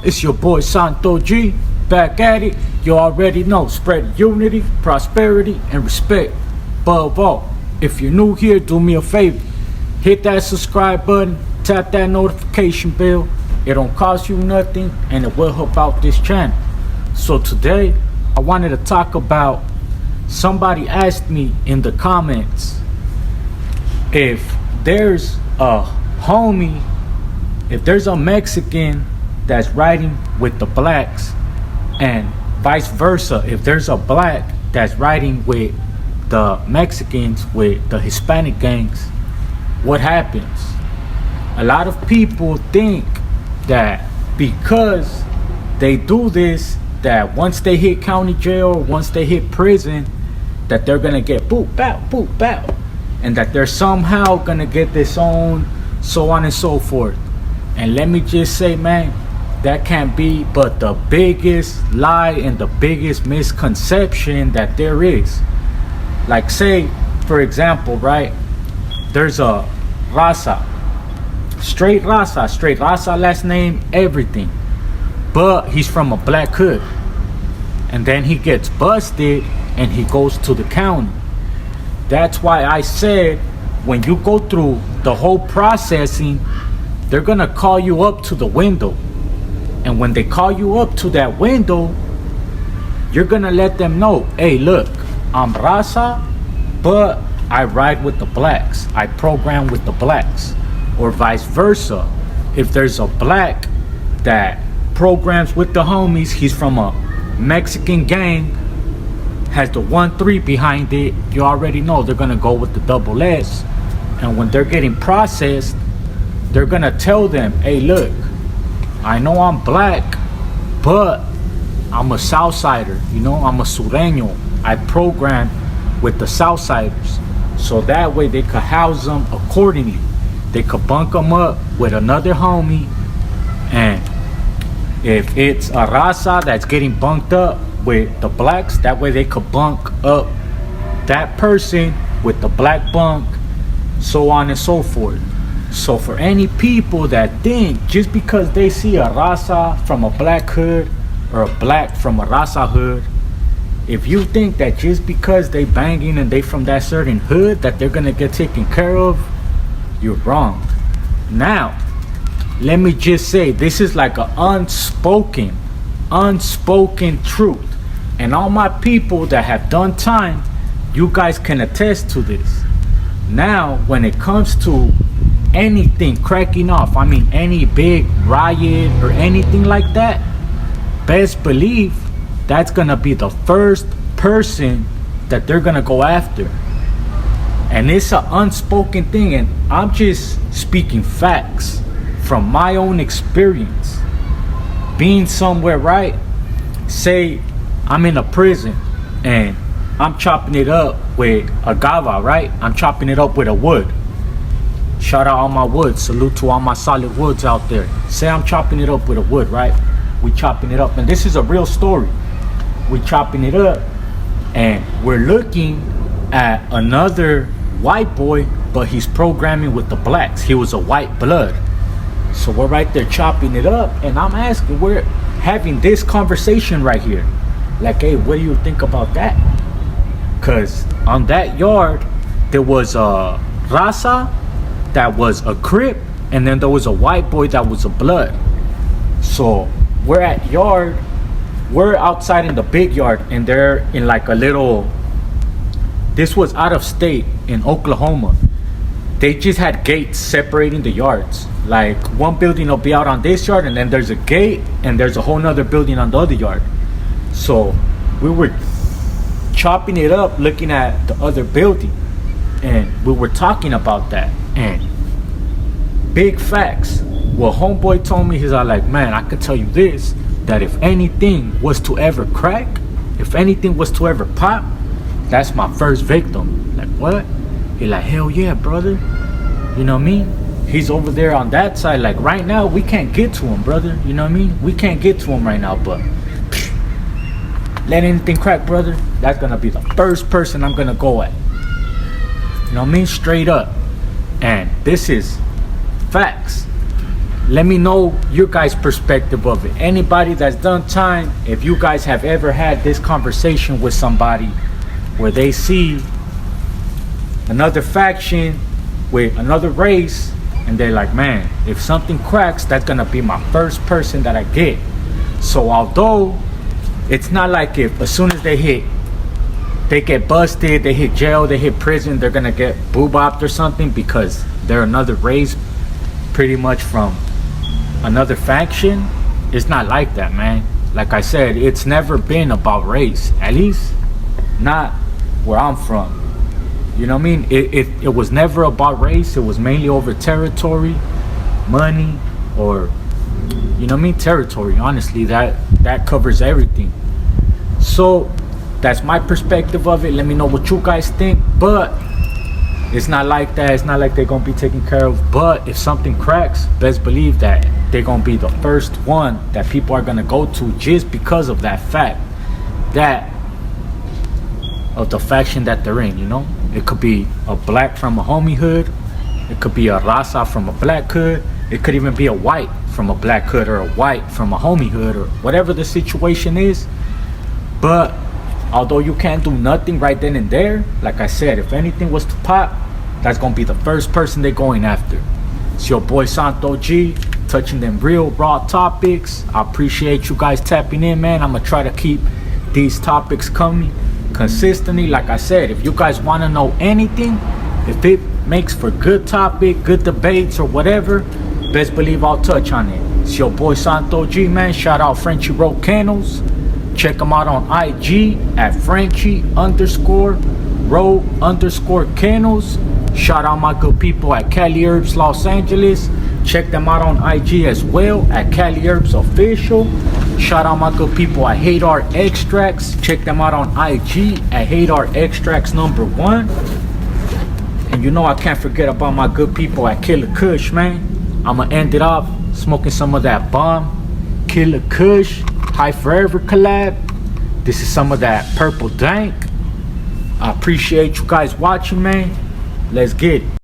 It's your boy Santo G, back at it. You already know, spread unity, prosperity, and respect. Above all, if you're new here, do me a favor. Hit that subscribe button, tap that notification bell. It don't cost you nothing, and it will help out this channel. So today, I wanted to talk about, somebody asked me in the comments, if there's a homie, if there's a Mexican that's riding with the blacks, and vice versa, if there's a black that's riding with the Mexicans, with the Hispanic gangs, what happens? A lot of people think that because they do this, that once they hit county jail, once they hit prison, that they're gonna get boop bow, and that they're somehow gonna get this on, so on and so forth. And let me just say, man, that can't be but the biggest lie and the biggest misconception that there is. Like, say, for example, right, there's a raza, straight raza, last name, everything, but he's from a black hood, and then he gets busted and he goes to the county. That's why I said, when you go through the whole processing, they're gonna call you up to the window, and when they call you up to that window, you're gonna let them know, hey, look, I'm raza, but I ride with the blacks, I program with the blacks. Or vice versa, if there's a black that programs with the homies, he's from a Mexican gang, has the 1-3 behind it, you already know they're gonna go with the double S. And when they're getting processed, they're gonna tell them, hey, look, I know I'm black, but I'm a Southsider, I'm a Sureño. I program with the Southsiders, so that way they could house them accordingly. They could bunk them up with another homie, and if it's a raza that's getting bunked up with the blacks, that way they could bunk up that person with the black bunk, so on and so forth. So for any people that think just because they see a raza from a black hood or a black from a raza hood, if you think that just because they banging and they from that certain hood that they're gonna get taken care of, you're wrong. Now, let me just say, this is like an unspoken truth. And all my people that have done time, you guys can attest to this. Now, when it comes to anything cracking off, I mean any big riot or anything like that, best believe that's gonna be the first person that they're gonna go after. And it's an unspoken thing, and I'm just speaking facts from my own experience. Being somewhere, right? Say I'm in a prison and I'm chopping it up with a gava, right? I'm chopping it up with a wood. Shout out all my wood. Salute to all my solid woods out there. Say I'm chopping it up with a wood, right? We chopping it up, and this is a real story. We chopping it up, and we're looking at another white boy, but he's programming with the blacks. He was a white blood. So we're right there chopping it up, and I'm asking, we're having this conversation right here. Like, hey, what do you think about that? Because on that yard, there was a raza that was a Crip, and then there was a white boy that was a blood. So we're at yard, we're outside in the big yard, and they're in like a little, this was out of state in Oklahoma. They just had gates separating the yards. Like, one building will be out on this yard, and then there's a gate, and there's a whole nother building on the other yard. So we were chopping it up, looking at the other building, and we were talking about that. And big facts. Well, homeboy told me, he's all like, man, I could tell you this, that if anything was to ever crack, if anything was to ever pop, that's my first victim. Like, what? He like, hell yeah, brother. You know what I mean? He's over there on that side. Like, right now, we can't get to him, brother. You know what I mean? We can't get to him right now, but let anything crack, brother. That's gonna be the first person I'm gonna go at. You know what I mean? Straight up. And this is facts. let me know your guys' perspective of it. Anybody that's done time, if you guys have ever had this conversation with somebody where they see another faction with another race and they're like, man, if something cracks, that's gonna be my first person that I get. So although it's not like if as soon as they get busted, they hit jail, they hit prison, they're gonna get boobopped or something because they're another race, pretty much from another faction. It's not like that, man. Like I said, it's never been about race, at least not where I'm from. You know what I mean? It was never about race. It was mainly over territory, money, or, you know what I mean, territory. Honestly, that covers everything. So that's my perspective of it. Let me know what you guys think. But it's not like that. It's not like they're gonna be taken care of. But if something cracks, best believe that they're gonna be the first one that people are gonna go to, just because of that fact, that of the faction that they're in. You know, it could be a black from a homie hood, it could be a raza from a black hood, it could even be a white from a black hood, or a white from a homie hood, or whatever the situation is. But although you can't do nothing right then and there, like I said, if anything was to pop, that's gonna be the first person they're going after. It's your boy Santo G, touching them real raw topics. I appreciate you guys tapping in, man. I'm gonna try to keep these topics coming consistently. Like I said, if you guys want to know anything, if it makes for good topic, good debates, or whatever, best believe I'll touch on it. It's your boy Santo G, man. Shout out Frenchy Row Candles. Check them out on IG at Frenchy_Row_Candles. Shout out my good people at Cali Herbs Los Angeles. Check them out on IG as well at Cali Herbs Official. Shout out my good people at Hate Art Extracts. Check them out on IG at Hate Art Extracts #1. And you know I can't forget about my good people at Killer Kush, man. I'ma end it off smoking some of that bomb Killer Kush High Forever collab. This is some of that purple dank. I appreciate you guys watching, man. Let's get it.